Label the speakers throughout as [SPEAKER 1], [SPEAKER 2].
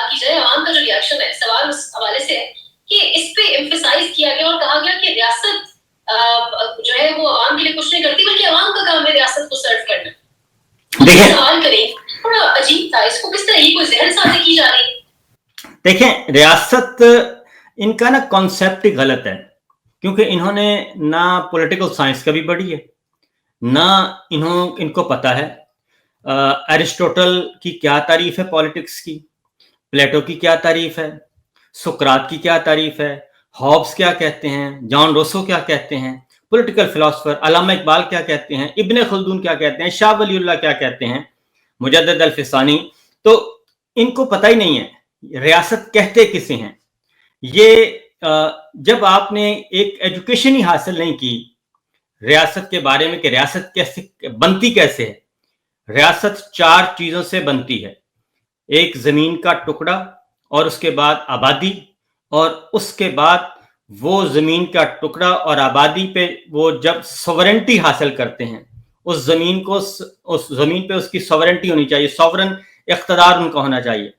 [SPEAKER 1] بات کی جائے عوام کا جو ریئیکشن ہے سوال اس حوالے سے ہے کہ اس پہ ایمفیسائز کیا گیا اور کہا گیا کہ ریاست جو ہے وہ عوام کے لیے کچھ نہیں کرتی بلکہ عوام کا کام ہے ریاست کو سرو کرنا. سوال کریں تھوڑا عجیب تھا, اس کو کس طرح یہ کوئی ذہن سازی کی جا رہی ہے؟
[SPEAKER 2] دیکھیں ریاست ان کا نا کانسیپٹ ہی غلط ہے, کیونکہ انہوں نے نہ پولیٹیکل سائنس کا بھی پڑھی ہے, نہ ان کو پتا ہے ایرسٹوٹل کی کیا تعریف ہے پالیٹکس کی, پلیٹو کی کیا تعریف ہے, سقراط کی کیا تعریف ہے, ہابس کیا کہتے ہیں, جان روسو کیا کہتے ہیں, پولیٹیکل فلاسفر علامہ اقبال کیا کہتے ہیں, ابن خلدون کیا کہتے ہیں, شاہ ولی اللہ کیا کہتے ہیں, مجدد الفسانی. تو ان کو پتہ ہی نہیں ہے ریاست کہتے کسے ہیں. یہ جب آپ نے ایک ایجوکیشن ہی حاصل نہیں کی ریاست کے بارے میں کہ ریاست کیسے بنتی کیسے ہے. ریاست 4 چیزوں سے بنتی ہے, ایک زمین کا ٹکڑا, اور اس کے بعد آبادی, اور اس کے بعد وہ زمین کا ٹکڑا اور آبادی پہ وہ جب سوورنٹی حاصل کرتے ہیں, اس زمین پہ اس کی سوورنٹی ہونی چاہیے, سوورن اقتدار ان کا ہونا چاہیے.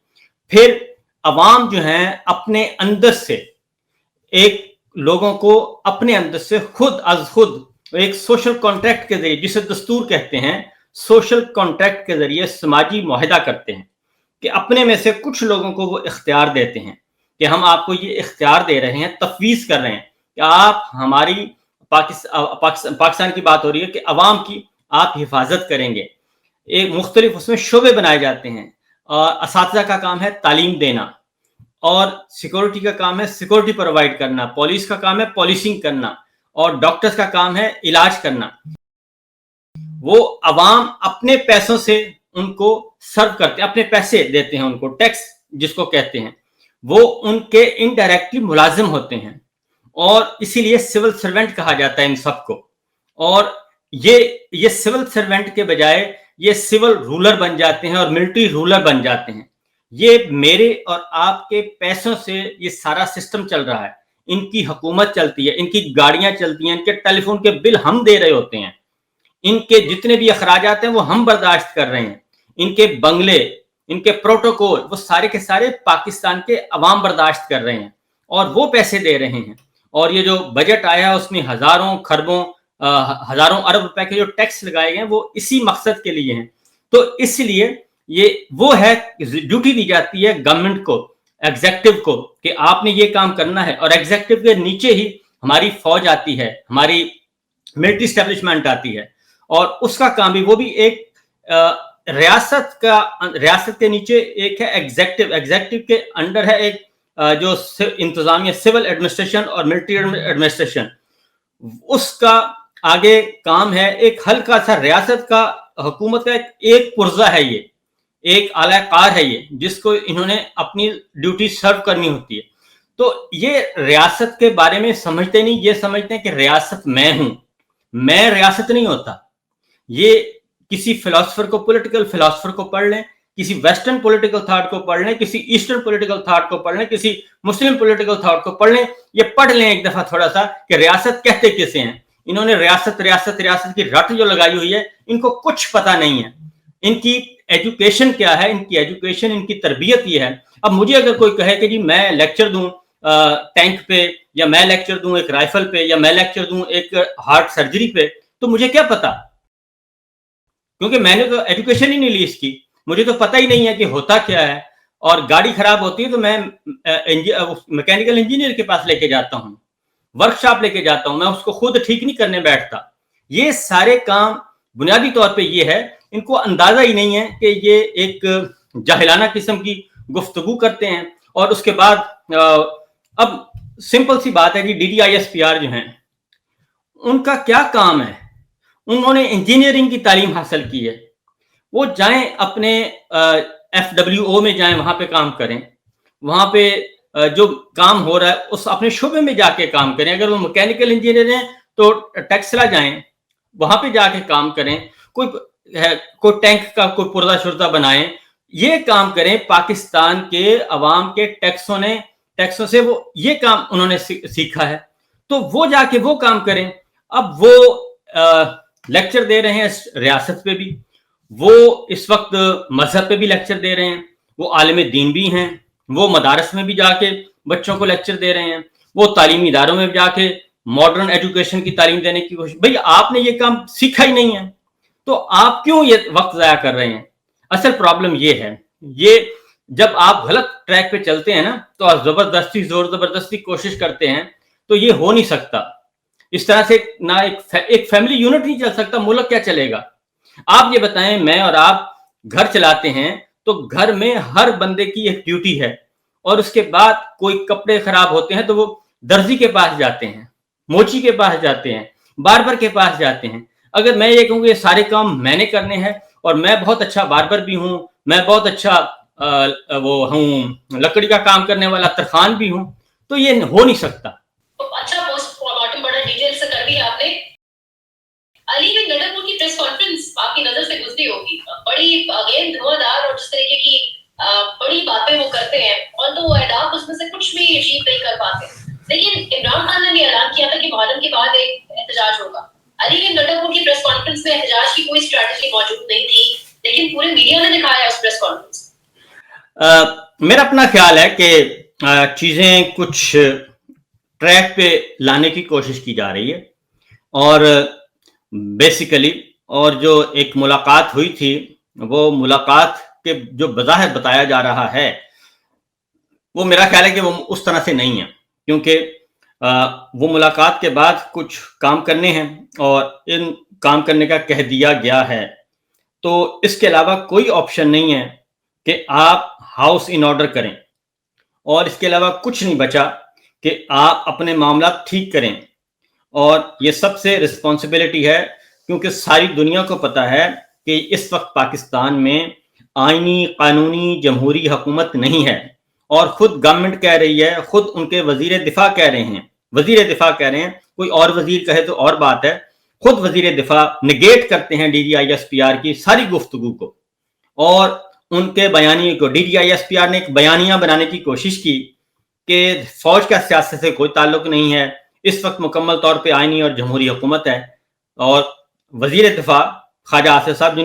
[SPEAKER 2] پھر عوام جو ہیں اپنے اندر سے ایک لوگوں کو اپنے اندر سے خود از خود ایک سوشل کانٹریکٹ کے ذریعے, جسے دستور کہتے ہیں, سوشل کانٹریکٹ کے ذریعے سماجی معاہدہ کرتے ہیں کہ اپنے میں سے کچھ لوگوں کو وہ اختیار دیتے ہیں کہ ہم آپ کو یہ اختیار دے رہے ہیں, تفویض کر رہے ہیں کہ آپ ہماری پاکستان کی بات ہو رہی ہے کہ عوام کی آپ حفاظت کریں گے. ایک مختلف اس میں شعبے بنائے جاتے ہیں, اساتذہ کا کام ہے تعلیم دینا, اور سیکورٹی کا کام ہے سیکورٹی پرووائڈ کرنا, پولیس کا کام ہے پولیسنگ کرنا, اور ڈاکٹرز کا کام ہے علاج کرنا. وہ عوام اپنے پیسوں سے ان کو سرو کرتے ہیں, اپنے پیسے دیتے ہیں ان کو, ٹیکس جس کو کہتے ہیں, وہ ان کے انڈائریکٹلی ملازم ہوتے ہیں, اور اسی لیے سول سرونٹ کہا جاتا ہے ان سب کو. اور یہ سول سرونٹ کے بجائے یہ سول رولر بن جاتے ہیں اور ملٹری رولر بن جاتے ہیں. یہ میرے اور آپ کے پیسوں سے یہ سارا سسٹم چل رہا ہے, ان کی حکومت چلتی ہے, ان کی گاڑیاں چلتی ہیں, ان کے ٹیلی فون کے بل ہم دے رہے ہوتے ہیں, ان کے جتنے بھی اخراجات ہیں وہ ہم برداشت کر رہے ہیں, ان کے بنگلے, ان کے پروٹوکول, وہ سارے کے سارے پاکستان کے عوام برداشت کر رہے ہیں اور وہ پیسے دے رہے ہیں. اور یہ جو بجٹ آیا ہے اس میں ہزاروں خربوں ہزاروں ارب روپے کے جو ٹیکس لگائے گئے ہیں وہ اسی مقصد کے لیے ہیں. تو اس لیے یہ وہ ہے ڈیوٹی دی جاتی ہے گورنمنٹ کو, ایگزیکٹو کو, کہ آپ نے یہ کام کرنا ہے, اور ایگزیکٹو کے نیچے ہی ہماری فوج آتی ہے, ہماری ملٹری اسٹیبلشمنٹ آتی ہے, اور اس کا کام بھی وہ بھی ایک ریاست کے نیچے ایک ہے ایگزیکٹو کے انڈر ہے ایک جو انتظامیہ سول ایڈمنسٹریشن اور ملٹری ایڈمنسٹریشن. اس کا آگے کام ہے ایک ہلکا سا ریاست کا حکومت کا ایک پرزہ ہے, یہ ایک اعلی کار ہے یہ, جس کو انہوں نے اپنی ڈیوٹی سرو کرنی ہوتی ہے. تو یہ ریاست کے بارے میں سمجھتے نہیں, یہ سمجھتے ہیں کہ ریاست میں ہوں, میں ریاست نہیں ہوتا. یہ کسی فلاسفر کو, پولیٹیکل فلاسفر کو پڑھ لیں, کسی ویسٹرن پولیٹیکل تھاٹ کو پڑھ لیں, کسی ایسٹرن پولیٹیکل تھاٹ کو پڑھ لیں, کسی مسلم پولیٹیکل تھاٹ کو پڑھ لیں, یہ پڑھ لیں ایک دفعہ تھوڑا سا کہ ریاست کہتے کسے ہیں. انہوں نے ریاست ریاست ریاست کی رٹ جو لگائی ہوئی ہے, ان کو کچھ پتہ نہیں ہے ان کی ایجوکیشن کیا ہے, ان کی ایجوکیشن, ان کی تربیت یہ ہے. اب مجھے اگر کوئی کہے کہ جی میں لیکچر دوں ٹینک پہ, یا میں لیکچر دوں ایک رائفل پہ, یا میں لیکچر دوں ایک ہارٹ سرجری پہ, تو مجھے کیا پتا, کیونکہ میں نے تو ایجوکیشن ہی نہیں لی اس کی, مجھے تو پتہ ہی نہیں ہے کہ ہوتا کیا ہے. اور گاڑی خراب ہوتی ہے تو میں میکینیکل انجینئر کے پاس لے کے جاتا ہوں, ورک شاپ لے کے جاتا ہوں, میں اس کو خود ٹھیک نہیں کرنے بیٹھتا. یہ سارے کام بنیادی طور پہ یہ ہے, ان کو اندازہ ہی نہیں ہے کہ یہ ایک جاہلانہ قسم کی گفتگو کرتے ہیں. اور اس کے بعد اب سمپل سی بات ہے کہ DDISPR جو ہیں ان کا کیا کام ہے, انہوں نے انجینئرنگ کی تعلیم حاصل کی ہے, وہ جائیں اپنے FWO میں جائیں, وہاں پہ کام کریں, وہاں پہ جو کام ہو رہا ہے اس اپنے شعبے میں جا کے کام کریں. اگر وہ میکینیکل انجینئر ہیں تو ٹیکسلا جائیں, وہاں پہ جا کے کام کریں, کوئی ٹینک کا کوئی پرزہ شرزہ بنائیں, یہ کام کریں. پاکستان کے عوام کے ٹیکسوں سے وہ یہ کام انہوں نے سیکھا ہے, تو وہ جا کے وہ کام کریں. اب وہ لیکچر دے رہے ہیں ریاست پہ بھی, وہ اس وقت مذہب پہ بھی لیکچر دے رہے ہیں, وہ عالم دین بھی ہیں, وہ مدارس میں بھی جا کے بچوں کو لیکچر دے رہے ہیں, وہ تعلیمی اداروں میں بھی جا کے ماڈرن ایجوکیشن کی تعلیم دینے کی کوشش. بھئی آپ نے یہ کام سیکھا ہی نہیں ہے تو آپ کیوں یہ وقت ضائع کر رہے ہیں؟ اصل پرابلم یہ ہے, یہ جب آپ غلط ٹریک پہ چلتے ہیں نا تو آپ زبردستی زور زبردستی کوشش کرتے ہیں تو یہ ہو نہیں سکتا. اس طرح سے نہ ایک فیملی یونٹ نہیں چل سکتا, ملک کیا چلے گا؟ آپ یہ بتائیں, میں اور آپ گھر چلاتے ہیں تو گھر میں ہر بندے کی ایک ڈیوٹی ہے, اور اس کے بعد کوئی کپڑے خراب ہوتے ہیں تو وہ درزی کے پاس جاتے ہیں, موچی کے پاس جاتے ہیں, باربر کے پاس جاتے ہیں. اگر میں یہ کہوں کہ یہ سارے کام میں نے کرنے ہیں اور میں بہت اچھا باربر بھی ہوں, میں بہت اچھا وہ ہوں لکڑی کا کام کرنے والا ترخان بھی ہوں, تو یہ ہو نہیں سکتا.
[SPEAKER 1] اچھا پوسٹ مارٹم بڑا ڈیٹیل سے کر دیا آپ نے. علی بن گڈر کی پریس کانفرنس آپ کی نظر سے گزری ہوگی, بڑی اگین دھواں اور جس طریقے کی بڑی باتیں وہ کرتے ہیں, اور تو وہ اہداف اس میں سے کچھ بھی اچیو نہیں کر پاتے. لیکن عمران خان نے بھی اعلان کیا تھا کہ محرم کے بعد ایک احتجاج ہوگا. علی بن گڈر کی پریس کانفرنس میں احتجاج کی کوئی اسٹریٹجی موجود نہیں تھی, لیکن پورے میڈیا نے دکھایا اس پریس کانفرنس.
[SPEAKER 2] میرا اپنا خیال ہے کہ چیزیں کچھ ٹریک پہ لانے کی کوشش کی جا رہی ہے, اور بیسیکلی اور جو ایک ملاقات ہوئی تھی وہ ملاقات کے جو بظاہر بتایا جا رہا ہے وہ میرا خیال ہے کہ وہ اس طرح سے نہیں ہے, کیونکہ وہ ملاقات کے بعد کچھ کام کرنے ہیں اور ان کام کرنے کا کہہ دیا گیا ہے, تو اس کے علاوہ کوئی آپشن نہیں ہے کہ آپ ہاؤس ان آرڈر کریں, اور اس کے علاوہ کچھ نہیں بچا کہ آپ اپنے معاملات ٹھیک کریں. اور یہ سب سے رسپانسبلٹی ہے, کیونکہ ساری دنیا کو پتا ہے کہ اس وقت پاکستان میں آئینی قانونی جمہوری حکومت نہیں ہے, اور خود گورنمنٹ کہہ رہی ہے, خود ان کے وزیر دفاع کہہ رہے ہیں, کوئی اور وزیر کہے تو اور بات ہے, خود وزیر دفاع نگیٹ کرتے ہیں D G I S P R کی ساری گفتگو کو, اور ان کے بیانیے کو D G I S P R نے ایک بیانیہ بنانے کی کوشش کی کہ فوج کا سیاست سے کوئی تعلق نہیں ہے, اس وقت مکمل طور پہ آئینی اور جمہوری حکومت ہے. اور وزیر دفاع خواجہ آصف صاحب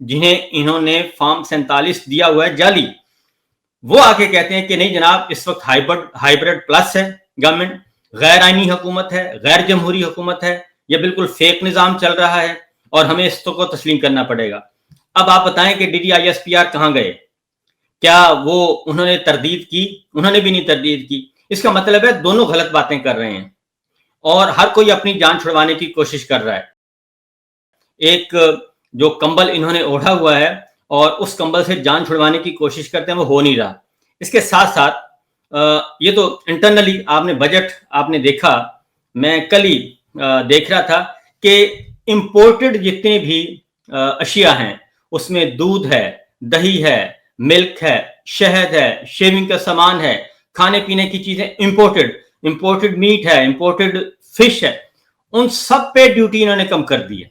[SPEAKER 2] جنہیں انہوں نے فارم 47 دیا ہوا ہے جعلی, وہ آ کے کہتے ہیں کہ نہیں جناب, اس وقت ہائیبرڈ پلس ہے گورنمنٹ, غیر آئینی حکومت ہے, غیر جمہوری حکومت ہے, یہ بالکل فیک نظام چل رہا ہے اور ہمیں اس کو تسلیم کرنا پڑے گا. اب آپ بتائیں کہ D G I S P R کہاں گئے؟ کیا وہ انہوں نے تردید کی؟ انہوں نے بھی نہیں تردید کی. اس کا مطلب ہے دونوں غلط باتیں کر رہے ہیں اور ہر کوئی اپنی جان چھڑوانے کی کوشش کر رہا ہے. ایک جو کمبل انہوں نے اوڑھا ہوا ہے اور اس کمبل سے جان چھڑوانے کی کوشش کرتے ہیں, وہ ہو نہیں رہا. اس کے ساتھ ساتھ یہ تو انٹرنلی آپ نے بجٹ آپ نے دیکھا, میں کل ہی دیکھ رہا تھا کہ امپورٹڈ جتنے بھی اشیاء ہیں اس میں دودھ ہے, دہی ہے, ملک ہے, شہد ہے, شیونگ کا سامان ہے, کھانے پینے کی چیزیں امپورٹڈ میٹ ہے, امپورٹڈ فش ہے, ان سب پہ ڈیوٹی انہوں نے کم کر دی ہے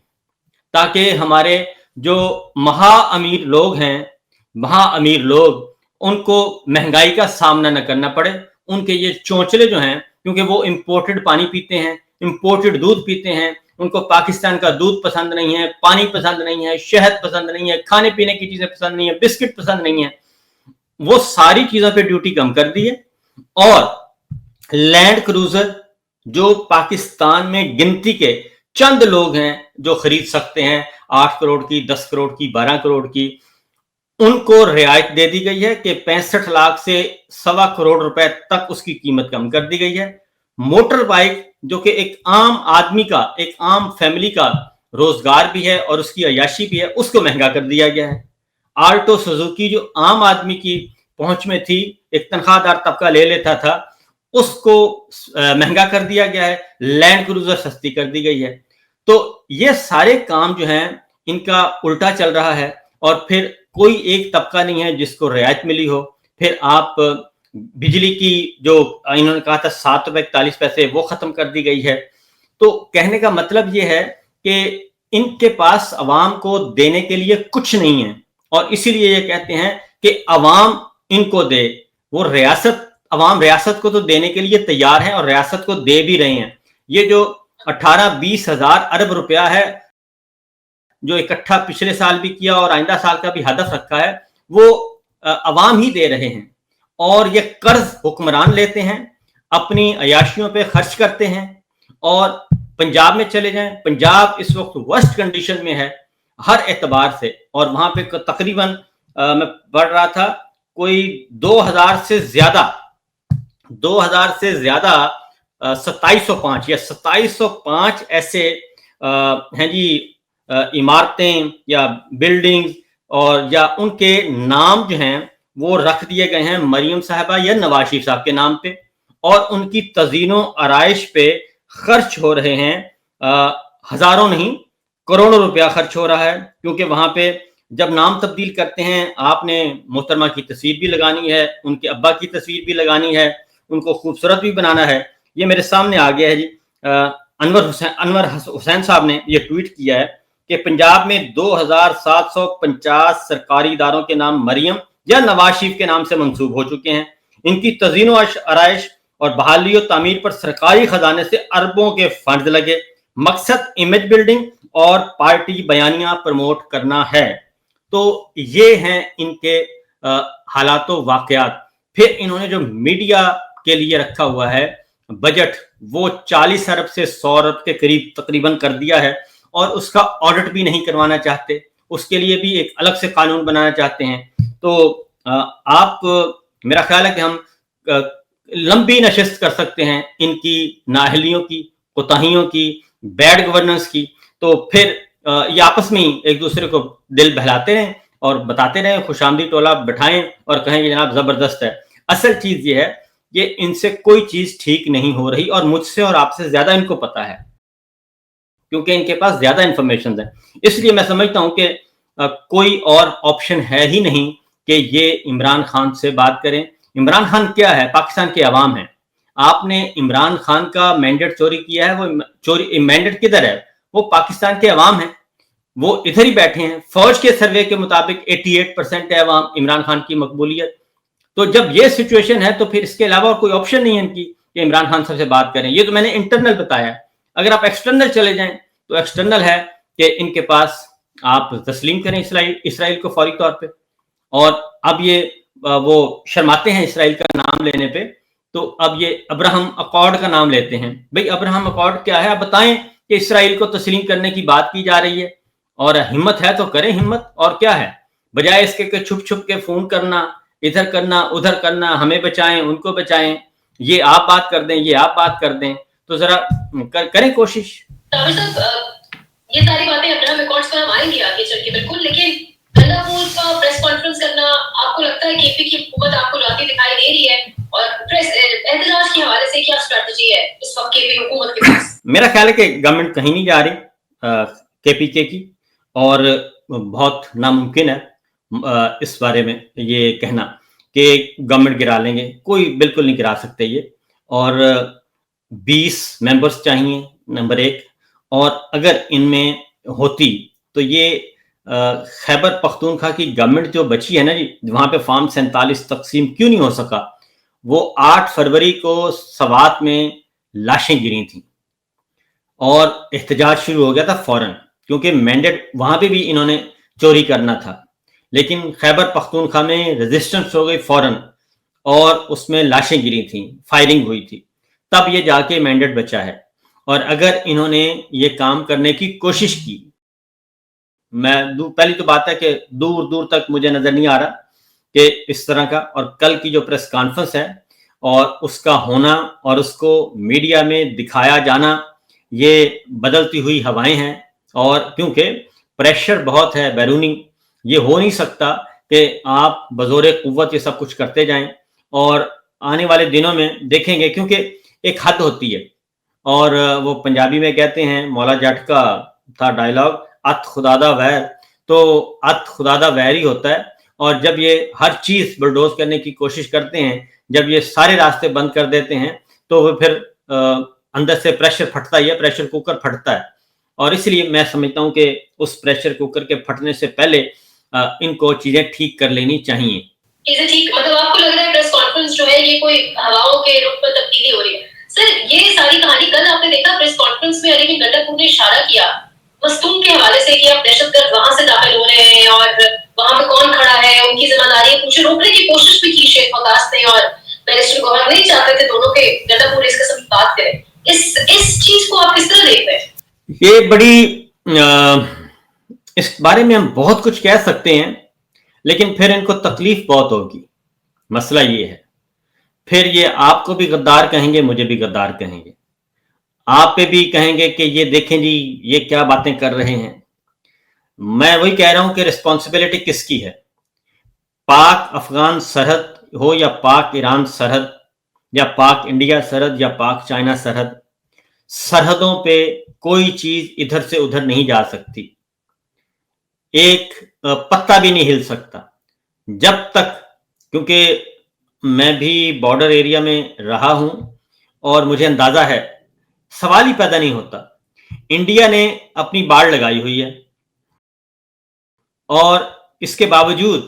[SPEAKER 2] تاکہ ہمارے جو مہا امیر لوگ ان کو مہنگائی کا سامنا نہ کرنا پڑے. ان کے یہ چونچلے جو ہیں, کیونکہ وہ امپورٹڈ پانی پیتے ہیں, امپورٹڈ دودھ پیتے ہیں, ان کو پاکستان کا دودھ پسند نہیں ہے, پانی پسند نہیں ہے, شہد پسند نہیں ہے, کھانے پینے کی چیزیں پسند نہیں ہے, بسکٹ پسند نہیں ہے, وہ ساری چیزوں پہ ڈیوٹی کم کر دی ہے. اور لینڈ کروزر جو پاکستان میں گنتی کے چند لوگ ہیں جو خرید سکتے ہیں, 8 کروڑ کی, 10 کروڑ کی, 12 کروڑ کی, ان کو رعایت دے دی گئی ہے کہ 65 لاکھ سے 1.25 کروڑ روپے تک اس کی قیمت کم کر دی گئی ہے. موٹر بائک جو کہ ایک عام آدمی کا, ایک عام فیملی کا روزگار بھی ہے اور اس کی عیاشی بھی ہے, اس کو مہنگا کر دیا گیا ہے. آلٹو سوزوکی جو عام آدمی کی پہنچ میں تھی, ایک تنخواہ دار طبقہ لے لیتا تھا, اس کو مہنگا کر دیا گیا ہے. لینڈ کروزر سستی کر دی گئی ہے. تو یہ سارے کام جو ہیں ان کا الٹا چل رہا ہے, اور پھر کوئی ایک طبقہ نہیں ہے جس کو رعایت ملی ہو. پھر آپ بجلی کی جو انہوں نے کہا تھا 7.41 روپے وہ ختم کر دی گئی ہے. تو کہنے کا مطلب یہ ہے کہ ان کے پاس عوام کو دینے کے لیے کچھ نہیں ہے, اور اسی لیے یہ کہتے ہیں کہ عوام ان کو دے. وہ عوام ریاست کو تو دینے کے لیے تیار ہیں اور ریاست کو دے بھی رہے ہیں. یہ جو 18-20 ہزار ارب روپیہ ہے جو اکٹھا پچھلے سال بھی کیا اور آئندہ سال کا بھی ہدف رکھا ہے, وہ عوام ہی دے رہے ہیں. اور یہ قرض حکمران لیتے ہیں, اپنی عیاشیوں پہ خرچ کرتے ہیں. اور پنجاب میں چلے جائیں, پنجاب اس وقت ورسٹ کنڈیشن میں ہے ہر اعتبار سے, اور وہاں پہ تقریباً میں پڑھ رہا تھا کوئی 2000 سے زیادہ 2705 یا 2705 ایسے ہیں جی عمارتیں یا بلڈنگز, اور یا ان کے نام جو ہیں وہ رکھ دیے گئے ہیں مریم صاحبہ یا نواز شریف صاحب کے نام پہ, اور ان کی تزئین و آرائش پہ خرچ ہو رہے ہیں ہزاروں نہیں کروڑوں روپیہ خرچ ہو رہا ہے. کیونکہ وہاں پہ جب نام تبدیل کرتے ہیں آپ نے محترمہ کی تصویر بھی لگانی ہے, ان کے ابا کی تصویر بھی لگانی ہے, ان کو خوبصورت بھی بنانا ہے. یہ میرے سامنے آ گیا ہے جی, انور حسین صاحب نے یہ ٹویٹ کیا ہے کہ پنجاب میں 2750 سرکاری اداروں کے نام مریم یا نواز شریف کے نام سے منسوب ہو چکے ہیں. ان کی تزئین و آرائش اور بحالی و تعمیر پر سرکاری خزانے سے اربوں کے فنڈز لگے. مقصد امیج بلڈنگ اور پارٹی بیانیاں پروموٹ کرنا ہے. تو یہ ہیں ان کے حالات و واقعات. پھر انہوں نے جو میڈیا کے لیے رکھا ہوا ہے بجٹ, وہ 40 ارب سے 100 ارب کے قریب تقریباً کر دیا ہے, اور اس کا آڈٹ بھی نہیں کروانا چاہتے, اس کے لیے بھی ایک الگ سے قانون بنانا چاہتے ہیں. تو آپ, میرا خیال ہے کہ ہم لمبی نشست کر سکتے ہیں ان کی نااہلیوں کی, کوتاہیوں کی, بیڈ گورننس کی. تو پھر یہ آپس میں ہی ایک دوسرے کو دل بہلاتے رہیں اور بتاتے رہیں, خوش آمدید ٹولہ بٹھائیں اور کہیں کہ جناب زبردست ہے. اصل چیز یہ ہے کہ ان سے کوئی چیز ٹھیک نہیں ہو رہی, اور مجھ سے اور آپ سے زیادہ ان کو پتا ہے کیونکہ ان کے پاس زیادہ انفارمیشن ہے. اس لیے میں سمجھتا ہوں کہ کوئی اور آپشن ہے ہی نہیں کہ یہ عمران خان سے بات کریں. عمران خان کیا ہے؟ پاکستان کے عوام ہیں. آپ نے عمران خان کا مینڈیٹ چوری کیا ہے, وہ چوری مینڈیٹ کدھر ہے؟ وہ پاکستان کے عوام ہیں, وہ ادھر ہی بیٹھے ہیں. فوج کے سروے کے مطابق 88% ہے عوام عمران خان کی مقبولیت. تو جب یہ سچویشن ہے تو پھر اس کے علاوہ اور کوئی آپشن نہیں ہے ان کی کہ عمران خان صاحب سے بات کریں. یہ تو میں نے انٹرنل بتایا. اگر آپ ایکسٹرنل چلے جائیں تو ایکسٹرنل ہے کہ ان کے پاس آپ تسلیم کریں اسرائیل کو فوری طور پہ, اور اب یہ وہ شرماتے ہیں اسرائیل کا نام لینے پہ, تو اب یہ ابراہم اکارڈ کا نام لیتے ہیں. بھئی ابراہم اکارڈ کیا ہے؟ آپ بتائیں کہ اسرائیل کو تسلیم کرنے کی بات کی جا رہی ہے, اور ہمت ہے تو کریں ہمت. اور کیا ہے, بجائے اس کے کہ چھپ چھپ کے فون کرنا, ادھر کرنا ادھر کرنا, ہمیں بچائیں ان کو بچائیں, یہ آپ بات کر دیں یہ آپ بات کر دیں, تو ذرا کریں کوشش.
[SPEAKER 1] یہ ساری باتیں ابراہم اکارڈز پر ہم آئیں گے آگے چل کے بالکل, لیکن گنگا پور کا پریس کانفرنس کرنا, آپ کو لگتا ہے کہ پی کی حکومت آپ کو لاتی دکھائی دے رہی ہے؟ اور احتجاج کے حوالے سے کیا اسٹریٹجی ہے اس وقت کے پی حکومت کے پاس؟
[SPEAKER 2] میرا خیال ہے کہ گورنمنٹ کہیں نہیں جا رہی کے پی کے کی, اور بہت ناممکن ہے اس بارے میں یہ کہنا کہ گورنمنٹ گرا لیں گے. کوئی بالکل نہیں گرا سکتے یہ, اور 20 ممبرز چاہیے نمبر 1, اور اگر ان میں ہوتی تو یہ خیبر پختونخوا کی گورنمنٹ جو بچی ہے نا جی, وہاں پہ فارم 47 تقسیم کیوں نہیں ہو سکا؟ وہ 8 فروری کو سوات میں لاشیں گری تھیں اور احتجاج شروع ہو گیا تھا فوراً, کیونکہ مینڈیٹ وہاں پہ بھی انہوں نے چوری کرنا تھا, لیکن خیبر پختونخوا میں ریزسٹنس ہو گئی فوراً, اور اس میں لاشیں گری تھیں, فائرنگ ہوئی تھی, تب یہ جا کے مینڈیٹ بچا ہے. اور اگر انہوں نے یہ کام کرنے کی کوشش کی, میں پہلی تو بات ہے کہ دور دور تک مجھے نظر نہیں آ رہا کہ اس طرح کا, اور کل کی جو پریس کانفرنس ہے اور اس کا ہونا اور اس کو میڈیا میں دکھایا جانا, یہ بدلتی ہوئی ہوائیں ہیں. اور کیونکہ پریشر بہت ہے بیرونی, یہ ہو نہیں سکتا کہ آپ بزور قوت یہ سب کچھ کرتے جائیں, اور آنے والے دنوں میں دیکھیں گے, کیونکہ ایک حد ہوتی ہے. اور وہ پنجابی میں کہتے ہیں, مولا جٹ کا تھا ڈائلاگ, ات خدادہ ویر, تو ات خدادہ ویر ہی ہوتا ہے. اور جب یہ ہر چیز بلڈوز کرنے کی کوشش کرتے ہیں, جب یہ سارے راستے بند کر دیتے ہیں, تو وہ پھر اندر سے پریشر پھٹتا ہی ہے, پریشر کوکر پھٹتا ہے. اور اس لیے میں سمجھتا ہوں کہ اس پریشر کوکر کے پھٹنے سے پہلے ان کو چیزیں ٹھیک کر لینی چاہیے.
[SPEAKER 1] چیزیں ٹھیک, مطلب آپ کو لگ رہا ہے پریس کانفرنس جو ہے یہ کوئی ہواؤں کے رخ پر تبدیلی ہو رہی ہے؟ سر یہ ساری کہانی کل آپ نے دیکھا پریس کانفرنس میں علی گنڈا پور نے اشارہ کیا مستون کے حوالے سے کہ اب دہشت گرد وہاں سے داخل ہو رہے ہیں, اور وہاں پہ کون کھڑا ہے, ان کی ذمہ داری ہے, پوچھے روکنے کی کوشش بھی کی شیخ وقاص نے, اور بیرسٹر گوہر نہیں چاہتے تھے دونوں کے گٹا پور اس قسم کی بات کریں. اس چیز کو آپ کس طرح دیکھتے ہیں؟
[SPEAKER 2] یہ بڑی اس بارے میں ہم بہت کچھ کہہ سکتے ہیں, لیکن پھر ان کو تکلیف بہت ہوگی. مسئلہ یہ ہے, پھر یہ آپ کو بھی غدار کہیں گے, مجھے بھی غدار کہیں گے, آپ پہ بھی کہیں گے کہ یہ دیکھیں جی یہ کیا باتیں کر رہے ہیں. میں وہی کہہ رہا ہوں کہ رسپانسبلٹی کس کی ہے؟ پاک افغان سرحد ہو یا پاک ایران سرحد یا پاک انڈیا سرحد یا پاک چائنا سرحد, سرحدوں پہ کوئی چیز ادھر سے ادھر نہیں جا سکتی, ایک پتا بھی نہیں ہل سکتا جب تک, کیونکہ میں بھی بارڈر ایریا میں رہا ہوں اور مجھے اندازہ ہے, سوال ہی پیدا نہیں ہوتا. انڈیا نے اپنی باڑ لگائی ہوئی ہے اور اس کے باوجود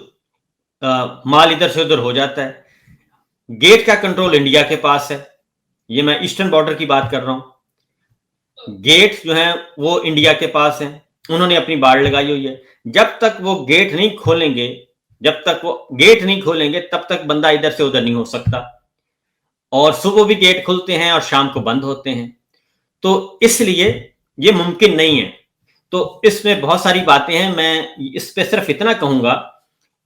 [SPEAKER 2] مال ادھر سے ادھر ہو جاتا ہے. گیٹ کا کنٹرول انڈیا کے پاس ہے, یہ میں ایسٹرن بارڈر کی بات کر رہا ہوں. گیٹ جو ہیں وہ انڈیا کے پاس ہیں, انہوں نے اپنی باڑ لگائی ہوئی ہے. جب تک وہ گیٹ نہیں کھولیں گے تب تک بندہ ادھر سے ادھر نہیں ہو سکتا, اور صبح بھی گیٹ کھلتے ہیں اور شام کو بند ہوتے ہیں, تو اس لیے یہ ممکن نہیں ہے. تو اس میں بہت ساری باتیں ہیں, میں اس پہ صرف اتنا کہوں گا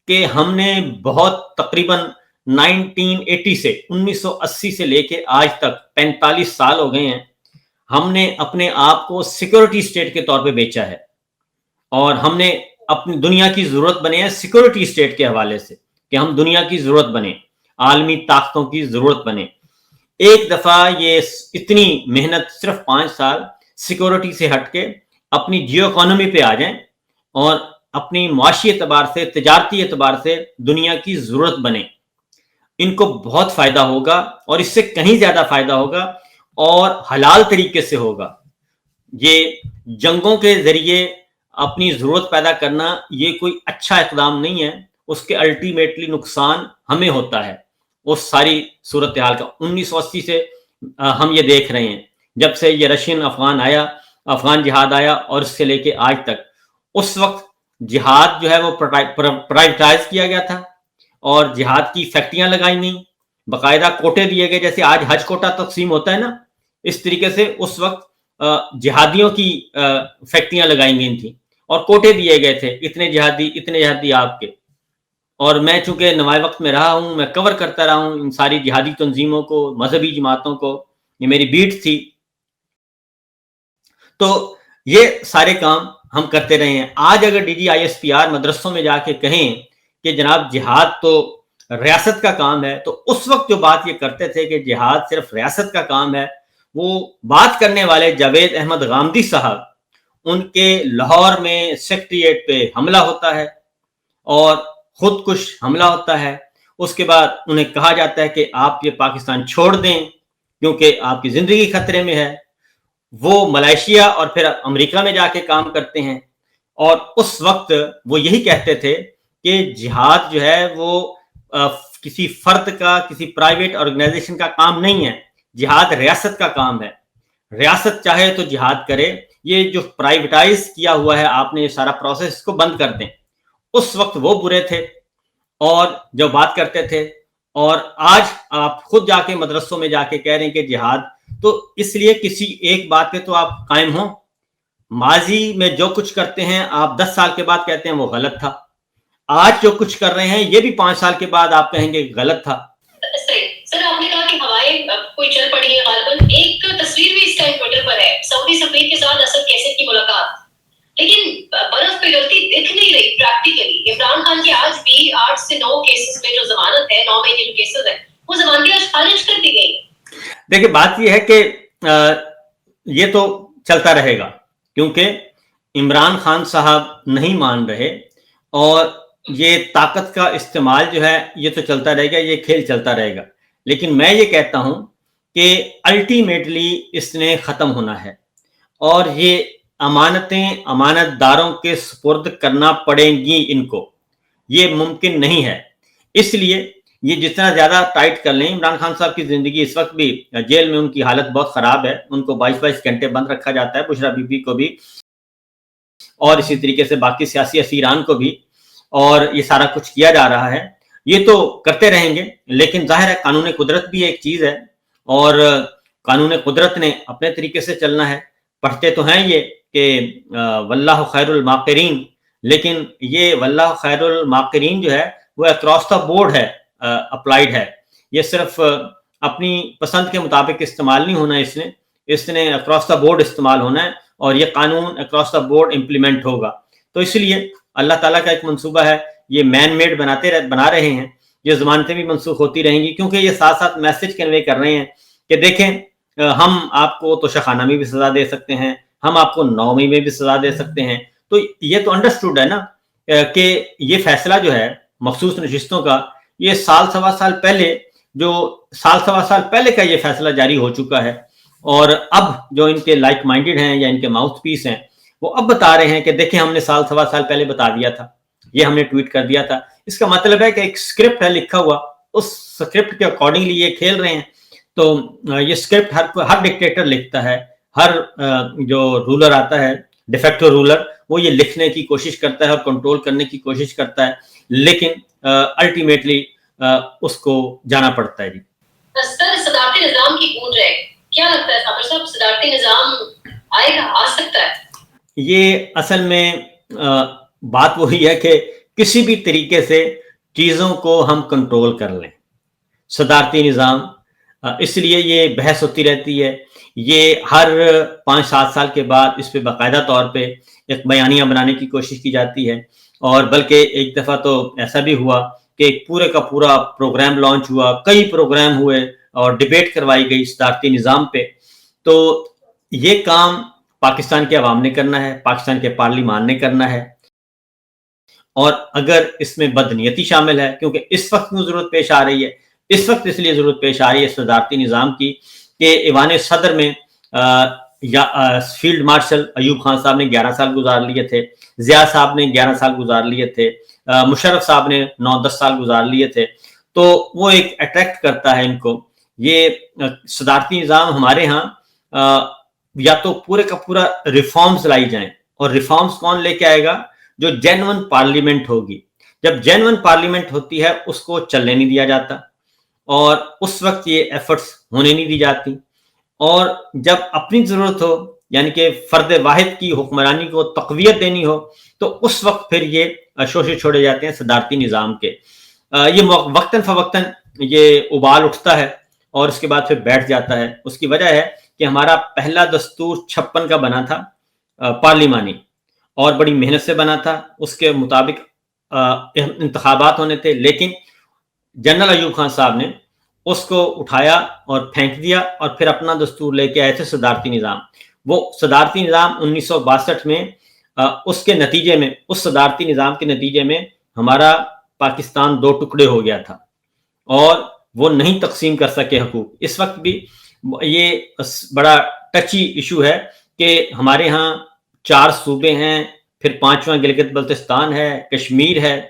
[SPEAKER 2] کہ ہم نے بہت تقریباً 1980 سے لے کے آج تک 45 سال ہو گئے ہیں, ہم نے اپنے آپ کو سیکورٹی اسٹیٹ کے طور پہ بیچا ہے, اور ہم نے اپنی دنیا کی ضرورت بنے ہیں سیکورٹی اسٹیٹ کے حوالے سے, کہ ہم دنیا کی ضرورت بنے, عالمی طاقتوں کی ضرورت بنے. ایک دفعہ یہ اتنی محنت صرف 5 سال سیکورٹی سے ہٹ کے اپنی جیو اکانومی پہ آ جائیں اور اپنی معاشی اعتبار سے, تجارتی اعتبار سے دنیا کی ضرورت بنے. ان کو بہت فائدہ ہوگا, اور اس سے کہیں زیادہ فائدہ ہوگا, اور حلال طریقے سے ہوگا. یہ جنگوں کے ذریعے اپنی ضرورت پیدا کرنا یہ کوئی اچھا اقدام نہیں ہے, اس کے الٹیمیٹلی نقصان ہمیں ہوتا ہے اس ساری صورتحال کا. 1980 سے ہم یہ دیکھ رہے ہیں, جب سے یہ رشین افغان جہاد آیا اور اس سے لے کے آج تک. اس وقت جہاد جو ہے وہ پرائیویٹائز کیا گیا تھا, اور جہاد کی فیکٹریاں لگائی گئیں, باقاعدہ کوٹے دیے گئے, جیسے آج حج کوٹا تقسیم ہوتا ہے نا, اس طریقے سے اس وقت جہادیوں کی فیکٹریاں لگائی گئی تھیں اور کوٹے دیے گئے تھے, اتنے جہادی آپ کے. اور میں چونکہ نمائے وقت میں رہا ہوں, میں کور کرتا رہا ہوں ان ساری جہادی تنظیموں کو, مذہبی جماعتوں کو, یہ میری بیٹ تھی. تو یہ سارے کام ہم کرتے رہے ہیں. آج اگر DGISPR مدرسوں میں جا کے کہیں کہ جناب جہاد تو ریاست کا کام ہے, تو اس وقت جو بات یہ کرتے تھے کہ جہاد صرف ریاست کا کام ہے, وہ بات کرنے والے جاوید احمد غامدی صاحب, ان کے لاہور میں سیکریٹریٹ پہ حملہ ہوتا ہے اور خودکش حملہ ہوتا ہے. اس کے بعد انہیں کہا جاتا ہے کہ آپ یہ پاکستان چھوڑ دیں کیونکہ آپ کی زندگی خطرے میں ہے. وہ ملائیشیا اور پھر امریکہ میں جا کے کام کرتے ہیں, اور اس وقت وہ یہی کہتے تھے کہ جہاد جو ہے وہ کسی فرد کا, کسی پرائیویٹ آرگنائزیشن کا کام نہیں ہے, جہاد ریاست کا کام ہے. ریاست چاہے تو جہاد کرے, یہ جو پرائیویٹائز کیا ہوا ہے آپ نے یہ سارا پروسیس, اس کو بند کر دیں. اس وقت وہ برے تھے اور جو بات کرتے تھے, اور آج آپ خود جا کے مدرسوں میں جا کے کہہ رہے ہیں کہ جہاد. تو اس لیے کسی ایک بات پہ تو آپ قائم ہوں, ماضی میں جو کچھ کرتے ہیں آپ 10 سال کے بعد کہتے ہیں وہ غلط تھا, آج جو کچھ کر رہے ہیں یہ بھی 5 سال کے بعد آپ کہیں گے غلط تھا.
[SPEAKER 1] سر آپ نے کہا کہ ہوائیں کوئی چل پڑی ہے غالباً, ایک تصویر بھی اس ٹائم ٹویٹر پر ہے, سعودی سفیر کے ساتھ اسد کیسٹ کی ملاقات, لیکن برف پگھلتی دکھ نہیں رہی پریکٹیکلی. عمران خان کے آج بھی 8 سے 9 کیسز میں جو ضمانت ہے, 9 میں جو کیسز ہیں وہ ضمانتیں آج خارج کر دی گئی.
[SPEAKER 2] دیکھیں بات یہ ہے کہ یہ تو چلتا رہے گا, کیونکہ عمران خان صاحب نہیں مان رہے, اور یہ طاقت کا استعمال جو ہے یہ تو چلتا رہے گا, یہ کھیل چلتا رہے گا. لیکن میں یہ کہتا ہوں کہ الٹیمیٹلی اس نے ختم ہونا ہے, اور یہ امانتیں امانت داروں کے سپرد کرنا پڑیں گی ان کو, یہ ممکن نہیں ہے. اس لیے یہ جتنا زیادہ ٹائٹ کر لیں. عمران خان صاحب کی زندگی اس وقت بھی جیل میں, ان کی حالت بہت خراب ہے, ان کو 22 گھنٹے بند رکھا جاتا ہے, بشرا بی بی کو بھی اور اسی طریقے سے باقی سیاسی اسیران کو بھی. اور یہ سارا کچھ کیا جا رہا ہے. یہ تو کرتے رہیں گے، لیکن ظاہر ہے قانون قدرت بھی ایک چیز ہے، اور قانون قدرت نے اپنے طریقے سے چلنا ہے. پڑھتے تو ہیں یہ کہ واللہ خیر الماکرین، لیکن یہ واللہ خیر الماکرین جو ہے وہ اکراس دا بورڈ ہے، اپلائیڈ ہے. یہ صرف اپنی پسند کے مطابق استعمال نہیں ہونا، اس نے اکراس دا بورڈ استعمال ہونا ہے، اور یہ قانون اکراس دا بورڈ امپلیمنٹ ہوگا. تو اس لیے اللہ تعالیٰ کا ایک منصوبہ ہے، یہ مین میڈ بنا رہے ہیں، یہ ضمانتیں بھی منسوخ ہوتی رہیں گی، کیونکہ یہ ساتھ ساتھ میسج کنوے کر رہے ہیں کہ دیکھیں ہم آپ کو توشخانہ میں بھی سزا دے سکتے ہیں، ہم آپ کو 9ویں میں بھی سزا دے سکتے ہیں. تو یہ تو انڈرسٹوڈ ہے نا کہ یہ فیصلہ جو ہے مخصوص نشستوں کا، یہ سال سوا سال پہلے کا یہ فیصلہ جاری ہو چکا ہے. اور اب جو ان کے لائک مائنڈڈ ہیں یا ان کے ماؤتھ پیس ہیں، وہ اب بتا رہے ہیں کہ دیکھیں ہم نے سوا سال پہلے بتا دیا تھا، یہ ہم نے ٹویٹ کر دیا تھا. اس کا مطلب ہے کہ ایک اسکرپٹ ہے لکھا ہوا، اس اسکرپٹ کے اکارڈنگلی یہ کھیل رہے ہیں. تو یہ اسکرپٹ ہر ڈکٹیٹر لکھتا ہے، ہر جو رولر آتا ہے ڈیفیکٹو رولر، وہ یہ لکھنے کی کوشش کرتا ہے اور کنٹرول کرنے کی کوشش کرتا ہے، لیکن الٹیمیٹلی اس کو جانا پڑتا ہے. جی
[SPEAKER 1] سر، صدارتی نظام کی گونج ہے، کیا لگتا ہے صابر صاحب صدارتی نظام آئے گا، آ سکتا ہے؟
[SPEAKER 2] یہ اصل میں بات وہی ہے کہ کسی بھی طریقے سے چیزوں کو ہم کنٹرول کر لیں. صدارتی نظام، اس لیے یہ بحث ہوتی رہتی ہے، یہ ہر 5-7 سال کے بعد اس پہ باقاعدہ طور پہ ایک بیانیہ بنانے کی کوشش کی جاتی ہے. اور بلکہ ایک دفعہ تو ایسا بھی ہوا کہ ایک پورے کا پورا پروگرام لانچ ہوا، کئی پروگرام ہوئے اور ڈیبیٹ کروائی گئی صدارتی نظام پہ. تو یہ کام پاکستان کے عوام نے کرنا ہے، پاکستان کے پارلیمان نے کرنا ہے. اور اگر اس میں بدنیتی شامل ہے، کیونکہ اس وقت میں ضرورت پیش آ رہی ہے، اس وقت اس لیے ضرورت پیش آ رہی ہے صدارتی نظام کی کہ ایوان صدر میں فیلڈ مارشل ایوب خان صاحب نے 11 سال گزار لیے تھے، ضیاء صاحب نے 11 سال گزار لیے تھے، مشرف صاحب نے 9-10 سال گزار لیے تھے. تو وہ ایک اٹریکٹ کرتا ہے ان کو. یہ صدارتی نظام ہمارے ہاں یا تو پورے کا پورا ریفارمز لائی جائیں، اور ریفارمز کون لے کے آئے گا؟ جو جینون پارلیمنٹ ہوگی. جب جینون پارلیمنٹ ہوتی ہے اس کو چلنے نہیں دیا جاتا، اور اس وقت یہ ایفرٹس ہونے نہیں دی جاتی. اور جب اپنی ضرورت ہو، یعنی کہ فرد واحد کی حکمرانی کو تقویت دینی ہو، تو اس وقت پھر یہ شوشے چھوڑے جاتے ہیں صدارتی نظام کے. یہ وقتاً فوقتاً یہ ابال اٹھتا ہے اور اس کے بعد پھر بیٹھ جاتا ہے. اس کی وجہ ہے کہ ہمارا پہلا دستور 56 کا بنا تھا پارلیمانی، اور بڑی محنت سے بنا تھا، اس کے مطابق انتخابات ہونے تھے، لیکن جنرل ایوب خان صاحب نے اس کو اٹھایا اور پھینک دیا، اور پھر اپنا دستور لے کے آئے تھے صدارتی نظام. وہ صدارتی نظام 1962 میں اس کے نتیجے میں، اس صدارتی نظام کے نتیجے میں ہمارا پاکستان 2 ٹکڑے ہو گیا تھا، اور وہ نہیں تقسیم کر سکے حقوق. اس وقت بھی یہ بڑا ٹچی ایشو ہے کہ ہمارے ہاں 4 صوبے ہیں، پھر 5واں گلگت بلتستان ہے، کشمیر ہے.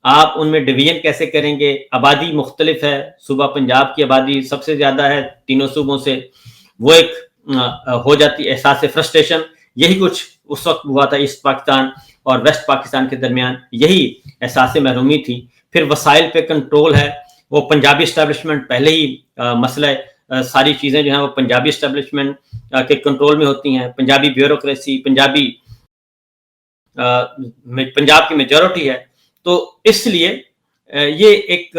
[SPEAKER 2] آپ ان میں ڈویژن کیسے کریں گے؟ آبادی مختلف ہے، صوبہ پنجاب کی آبادی سب سے زیادہ ہے تینوں صوبوں سے. وہ ایک ہو جاتی احساس فرسٹریشن. یہی کچھ اس وقت ہوا تھا ایسٹ پاکستان اور ویسٹ پاکستان کے درمیان، یہی احساس محرومی تھی. پھر وسائل پہ کنٹرول ہے، وہ پنجابی اسٹیبلشمنٹ پہلے ہی مسئلہ ہے، ساری چیزیں جو ہیں وہ پنجابی اسٹیبلشمنٹ کے کنٹرول میں ہوتی ہیں. پنجابی بیوروکریسی، پنجاب کی میجورٹی ہے. تو اس لیے یہ ایک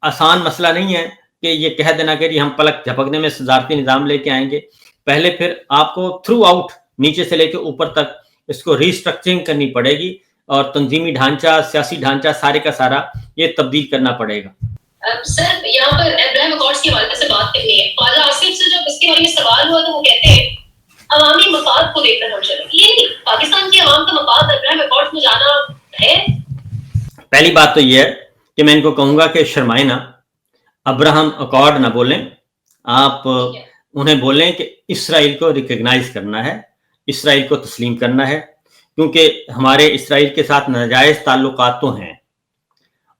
[SPEAKER 2] آسان مسئلہ نہیں ہے کہ یہ کہہ دینا کہ ہم پلک جھپکنے میں صدارتی نظام لے کے آئیں گے. پہلے پھر آپ کو تھرو آؤٹ، نیچے سے لے کے اوپر تک اس کو ریسٹرکچرنگ کرنی پڑے گی، اور تنظیمی ڈھانچہ، سیاسی ڈھانچہ سارے کا سارا یہ تبدیل کرنا پڑے گا.
[SPEAKER 1] سر، یہاں پر ابراہیم اکارڈز کے حوالے سے بات کرنی ہے. خواجہ آصف سے جب اس کے بارے میں سوال ہوا تو وہ کہتے ہیں عوامی مفاد کو دیکھ کر ہم چلیں. یہ پاکستان کی عوام کا مفاد ابراہیم اکارڈز میں جانا ہے.
[SPEAKER 2] پہلی بات تو یہ ہے کہ میں ان کو کہوں گا کہ شرمائے نہ، ابراہم اکارڈ نہ بولیں. آپ انہیں بولیں کہ اسرائیل کو ریکگنائز کرنا ہے، اسرائیل کو تسلیم کرنا ہے، کیونکہ ہمارے اسرائیل کے ساتھ ناجائز تعلقات تو ہیں،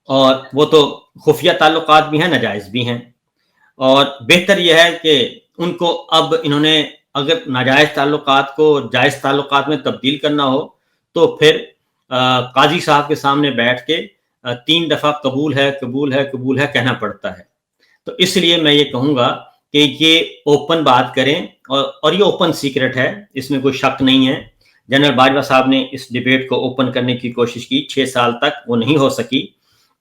[SPEAKER 2] اور وہ تو خفیہ تعلقات بھی ہیں، ناجائز بھی ہیں. اور بہتر یہ ہے کہ ان کو اب انہوں نے اگر ناجائز تعلقات کو جائز تعلقات میں تبدیل کرنا ہو تو پھر قاضی صاحب کے سامنے بیٹھ کے 3 دفعہ قبول ہے قبول ہے قبول ہے کہنا پڑتا ہے. تو اس لیے میں یہ کہوں گا کہ یہ اوپن بات کریں, اور یہ اوپن سیکرٹ ہے, اس میں کوئی شک نہیں ہے. جنرل باجوہ صاحب نے اس ڈیبیٹ کو اوپن کرنے کی کوشش کی, 6 سال تک وہ نہیں ہو سکی,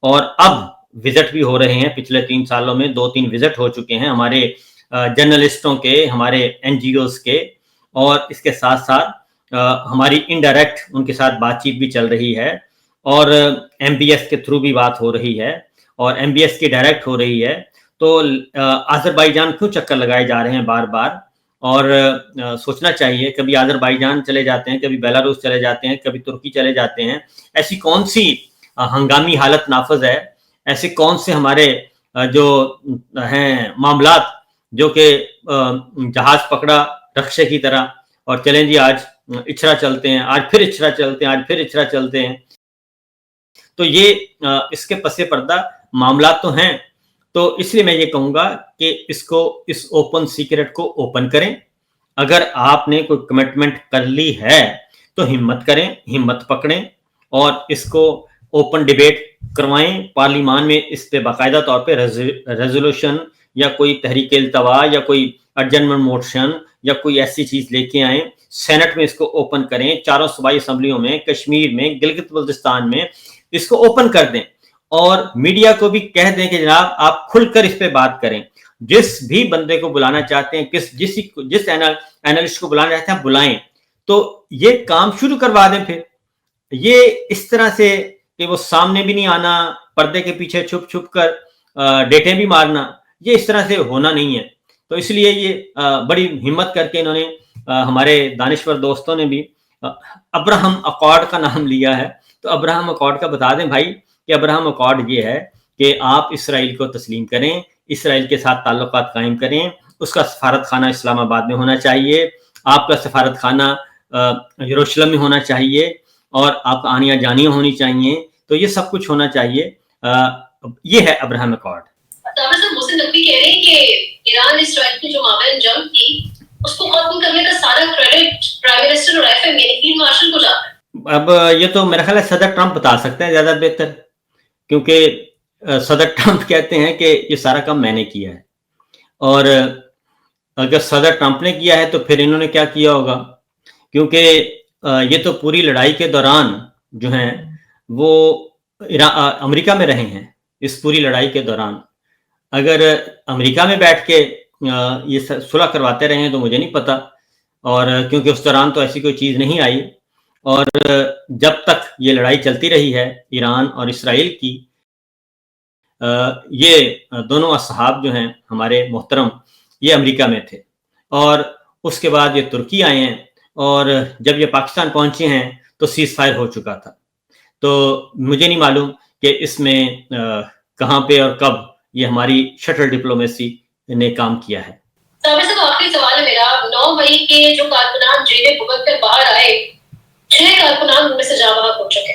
[SPEAKER 2] اور اب وزٹ بھی ہو رہے ہیں. پچھلے 3 سالوں میں 2-3 وزٹ ہو چکے ہیں ہمارے جرنلسٹوں کے, ہمارے این جی اوز کے, اور اس کے ساتھ ساتھ ہماری انڈائریکٹ ان کے ساتھ بات چیت بھی چل رہی ہے, اور ایم بی ایس کے تھرو بھی بات ہو رہی ہے, اور ایم بی ایس کی ڈائریکٹ ہو رہی ہے. تو آذربائیجان کیوں چکر لگائے جا رہے ہیں بار بار, اور سوچنا چاہیے. کبھی آذربائیجان چلے جاتے ہیں, کبھی بیلاروس چلے جاتے ہیں, کبھی ترکی چلے جاتے ہیں. ایسی کون سی ہنگامی حالت نافذ ہے, ایسے کون سے ہمارے جو ہیں معاملات جو کہ جہاز پکڑا رقشے کی طرح, اور چلیں جی آج اچھرا چلتے ہیں, آج پھر اچھرا چلتے ہیں, آج پھر اچھرا چلتے ہیں. تو یہ اس کے پس پردہ معاملات تو ہیں. تو اس لیے میں یہ کہوں گا کہ اس اوپن سیکرٹ کو اوپن کریں. اگر آپ نے کوئی کمٹمنٹ کر لی ہے تو ہمت کریں, ہمت پکڑیں, اور اس کو اوپن ڈیبیٹ کروائیں پارلیمان میں. اس پہ باقاعدہ طور پہ ریزولوشن یا کوئی تحریک التوا یا کوئی ارجنمنٹ موشن یا کوئی ایسی چیز لے کے آئیں. سینٹ میں اس کو اوپن کریں, 4 صوبائی اسمبلیوں میں, کشمیر میں, گلگت بلتستان میں اس کو اوپن کر دیں, اور میڈیا کو بھی کہہ دیں کہ جناب آپ کھل کر اس پہ بات کریں. جس بھی بندے کو بلانا چاہتے ہیں, جس اینالسٹ کو بلانا چاہتے ہیں بلائیں. تو یہ کام شروع کروا دیں. پھر یہ اس طرح سے کہ وہ سامنے بھی نہیں آنا, پردے کے پیچھے چھپ چھپ کر ڈیٹیں بھی مارنا, یہ اس طرح سے ہونا نہیں ہے. تو اس لیے یہ بڑی ہمت کر کے انہوں نے, ہمارے دانشور دوستوں نے بھی ابراہم اکارڈ کا نام لیا ہے. تو ابراہم اکارڈ کا بتا دیں بھائی کہ ابراہم اکارڈ یہ ہے کہ آپ اسرائیل کو تسلیم کریں, اسرائیل کے ساتھ تعلقات قائم کریں. اس کا سفارت خانہ اسلام آباد میں ہونا چاہیے, آپ کا سفارت خانہ یروشلم میں ہونا چاہیے, اور آپ کا آنیاں جانیاں ہونی چاہیے. تو یہ سب کچھ ہونا چاہیے. یہ ہے ابراہم اکارڈ.
[SPEAKER 1] محسن نقوی کہہ رہے ہیں کہ ایران اسرائیل کی جو مابین جنگ تھی اس کو ختم کرنے کا سارا کریڈٹ پرائم منسٹر اور ایف ایم یعنی فیلڈ مارشل کو جاتا ہے.
[SPEAKER 2] اب یہ تو میرا خیال ہے صدر ٹرمپ بتا سکتے ہیں زیادہ بہتر, کیونکہ صدر ٹرمپ کہتے ہیں کہ یہ سارا کام میں نے کیا ہے. اور اگر صدر ٹرمپ نے کیا ہے تو پھر انہوں نے کیا کیا ہوگا, کیونکہ یہ تو پوری لڑائی کے دوران جو ہیں وہ امریکہ میں رہے ہیں. اس پوری لڑائی کے دوران اگر امریکہ میں بیٹھ کے یہ صلح کرواتے رہے ہیں تو مجھے نہیں پتا, اور کیونکہ اس دوران تو ایسی کوئی چیز نہیں آئی. اور جب تک یہ لڑائی چلتی رہی ہے ایران اور اسرائیل کی, یہ دونوں اصحاب جو ہیں ہمارے محترم یہ امریکہ میں تھے, اور اس کے بعد یہ ترکی آئے ہیں, اور جب یہ پاکستان پہنچے ہیں تو سیز فائر ہو چکا تھا. تو مجھے نہیں معلوم کہ اس میں کہاں پہ اور کب یہ ہماری شٹل ڈپلومیسی نے کام کیا ہے.
[SPEAKER 1] صاحب صاحب آخری سوال ہے میرا. 9 مئی کے جو کارکنان جیلیں بھگت کر باہر آئے, 6 کارکنان ان میں سے جاں بحق ہو چکے.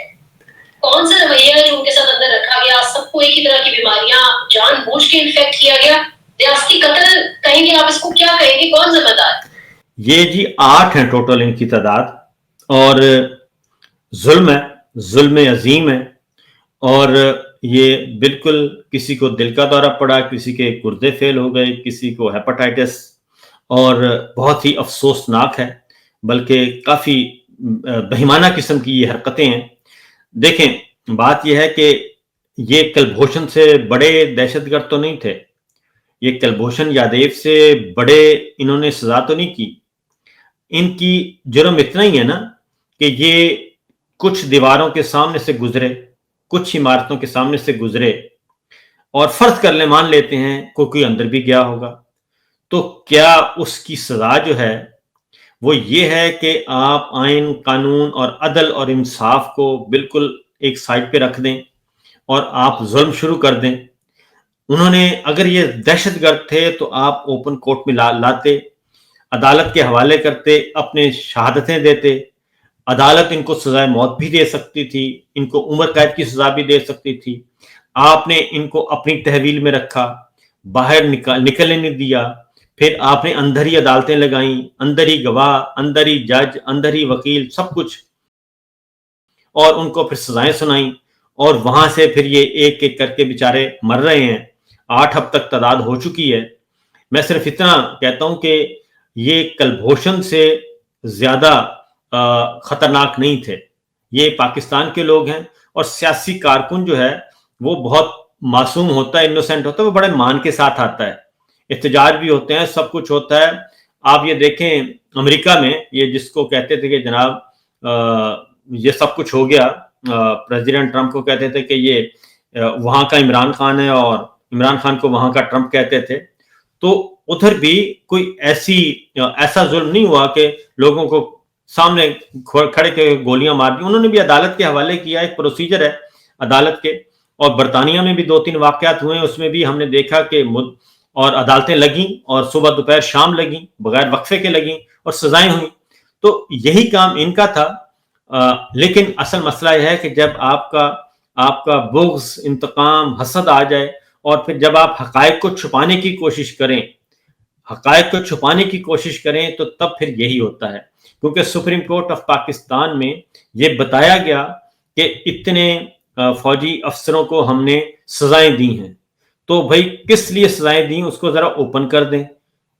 [SPEAKER 1] کون سا رویہ ہے جو ان کے ساتھ اندر رکھا گیا؟ سب کو ایک ہی طرح کی بیماریاں, جان بوجھ کے انفیکٹ کیا گیا, ریاستی قتل کہیں گے آپ اس کو, کیا کہیں گے, کون ذمہ دار؟
[SPEAKER 2] یہ جی 8 ہیں ٹوٹل ان کی تعداد, اور ظلم ہے, ظلم عظیم ہے. اور یہ بالکل کسی کو دل کا دورہ پڑا, کسی کے گردے فیل ہو گئے, کسی کو ہیپاٹائٹس, اور بہت ہی افسوسناک ہے, بلکہ کافی بہیمانہ قسم کی یہ حرکتیں ہیں. دیکھیں بات یہ ہے کہ یہ کلبھوشن سے بڑے دہشت گرد تو نہیں تھے, یہ کلبھوشن یادیو سے بڑے انہوں نے سزا تو نہیں کی. ان کی جرم اتنا ہی ہے نا کہ یہ کچھ دیواروں کے سامنے سے گزرے, کچھ عمارتوں کے سامنے سے گزرے, اور فرض کر لیں مان لیتے ہیں کوئی اندر بھی گیا ہوگا, تو کیا اس کی سزا جو ہے وہ یہ ہے کہ آپ آئین, قانون اور عدل اور انصاف کو بالکل ایک سائڈ پہ رکھ دیں اور آپ ظلم شروع کر دیں. انہوں نے اگر یہ دہشت گرد تھے تو آپ اوپن کورٹ میں لاتے, عدالت کے حوالے کرتے, اپنے شہادتیں دیتے. عدالت ان کو سزائے موت بھی دے سکتی تھی, ان کو عمر قید کی سزا بھی دے سکتی تھی. آپ نے ان کو اپنی تحویل میں رکھا, باہر نکلنے نہیں دیا. پھر آپ نے اندر ہی عدالتیں لگائیں, اندر ہی گواہ, اندر ہی جج, اندر ہی وکیل, سب کچھ. اور ان کو پھر سزائیں سنائیں, اور وہاں سے پھر یہ ایک ایک کر کے بیچارے مر رہے ہیں. 8 اب تک تعداد ہو چکی ہے. میں صرف اتنا کہتا ہوں کہ یہ کلبھوشن سے زیادہ خطرناک نہیں تھے. یہ پاکستان کے لوگ ہیں, اور سیاسی کارکن جو ہے وہ بہت معصوم ہوتا ہے, انوسینٹ ہوتا ہے, وہ بڑے مان کے ساتھ آتا ہے, احتجاج بھی ہوتے ہیں, سب کچھ ہوتا ہے. آپ یہ دیکھیں امریکہ میں یہ جس کو کہتے تھے کہ جناب یہ سب کچھ ہو گیا, پریزیڈنٹ ٹرمپ کو کہتے تھے کہ یہ وہاں کا عمران خان ہے, اور عمران خان کو وہاں کا ٹرمپ کہتے تھے. تو ادھر بھی کوئی ایسا ظلم نہیں ہوا کہ لوگوں کو سامنے کھڑے کے گولیاں مار دی. انہوں نے بھی عدالت کے حوالے کیا, ایک پروسیجر ہے عدالت کے. اور برطانیہ میں بھی 2-3 واقعات ہوئے, اس میں بھی ہم نے دیکھا کہ اور عدالتیں لگیں, اور صبح دوپہر شام لگیں, بغیر وقفے کے لگیں, اور سزائیں ہوئیں. تو یہی کام ان کا تھا. لیکن اصل مسئلہ یہ ہے کہ جب آپ کا بغض, انتقام, حسد آ جائے, اور پھر جب آپ حقائق کو چھپانے کی کوشش کریں تو تب پھر یہی ہوتا ہے. کیونکہ سپریم کورٹ آف پاکستان میں یہ بتایا گیا کہ اتنے فوجی افسروں کو ہم نے سزائیں دی ہیں. تو بھائی کس لیے سزائیں دیں اس کو ذرا اوپن کر دیں.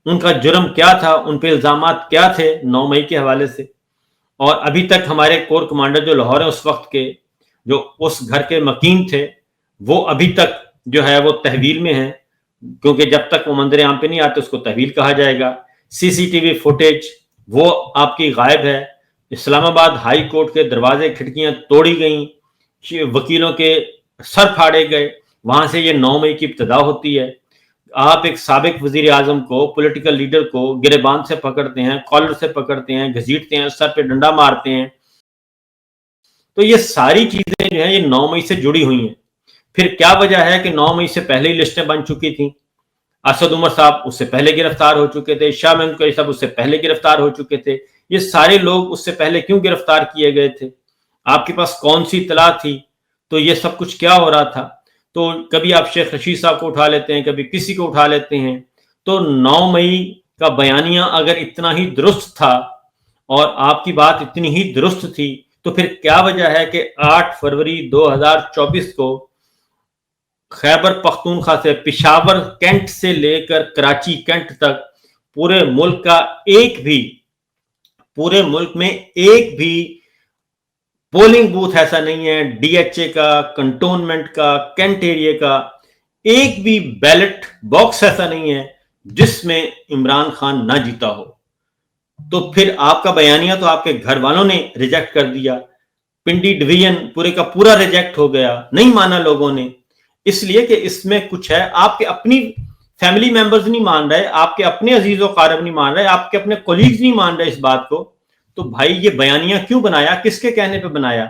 [SPEAKER 2] ان کا جرم کیا تھا, ان پہ الزامات کیا تھے 9 مئی کے حوالے سے. اور ابھی تک ہمارے کور کمانڈر جو لاہور ہیں اس وقت کے, جو اس گھر کے مکین تھے, وہ ابھی تک جو ہے وہ تحویل میں ہیں, کیونکہ جب تک وہ منظر عام پہ نہیں آتے اس کو تحویل کہا جائے گا. CCTV فوٹیج وہ آپ کی غائب ہے. اسلام آباد ہائی کورٹ کے دروازے کھڑکیاں توڑی گئیں, وکیلوں کے سر پھاڑے گئے. وہاں سے یہ 9 مئی کی ابتدا ہوتی ہے. آپ ایک سابق وزیر اعظم کو, پولیٹیکل لیڈر کو گریبان سے پکڑتے ہیں, کالر سے پکڑتے ہیں, گھسیٹتے ہیں, سر پہ ڈنڈا مارتے ہیں. تو یہ ساری چیزیں جو ہیں یہ 9 مئی سے جڑی ہوئی ہیں. پھر کیا وجہ ہے کہ 9 مئی سے پہلے ہی لسٹیں بن چکی تھیں. اسد عمر صاحب اس سے پہلے گرفتار ہو چکے تھے, شاہ محمود قریشی صاحب اس سے پہلے گرفتار ہو چکے تھے. یہ سارے لوگ اس سے پہلے کیوں گرفتار کیے گئے تھے؟ آپ کے پاس کون سی اطلاع تھی؟ تو یہ سب کچھ کیا ہو رہا تھا؟ تو کبھی آپ شیخ رشید صاحب کو اٹھا لیتے ہیں, کبھی کسی کو اٹھا لیتے ہیں. تو 9 مئی کا بیانیہ اگر اتنا ہی درست تھا اور آپ کی بات اتنی ہی درست تھی, تو پھر کیا وجہ ہے کہ 8 فروری 2024 کو خیبر پختونخوا سے, پشاور کینٹ سے لے کر کراچی کینٹ تک پورے ملک میں ایک بھی پولنگ بوتھ ایسا نہیں ہے, DHA کا, کنٹونمنٹ کا, کینٹ ایریا کا ایک بھی بیلٹ باکس ایسا نہیں ہے جس میں عمران خان نہ جیتا ہو. تو پھر آپ کا بیانیہ تو آپ کے گھر والوں نے ریجیکٹ کر دیا, پنڈی ڈویژن پورے کا پورا ریجیکٹ ہو گیا, نہیں مانا لوگوں نے. اس لیے کہ اس میں کچھ ہے, آپ کے اپنی فیملی ممبرز نہیں مان رہے, آپ کے اپنے عزیز و قارب نہیں مان رہے, آپ کے اپنے کولیگز نہیں مان رہے اس بات کو. تو بھائی یہ بیانیہ کیوں بنایا, کس کے کہنے پہ بنایا؟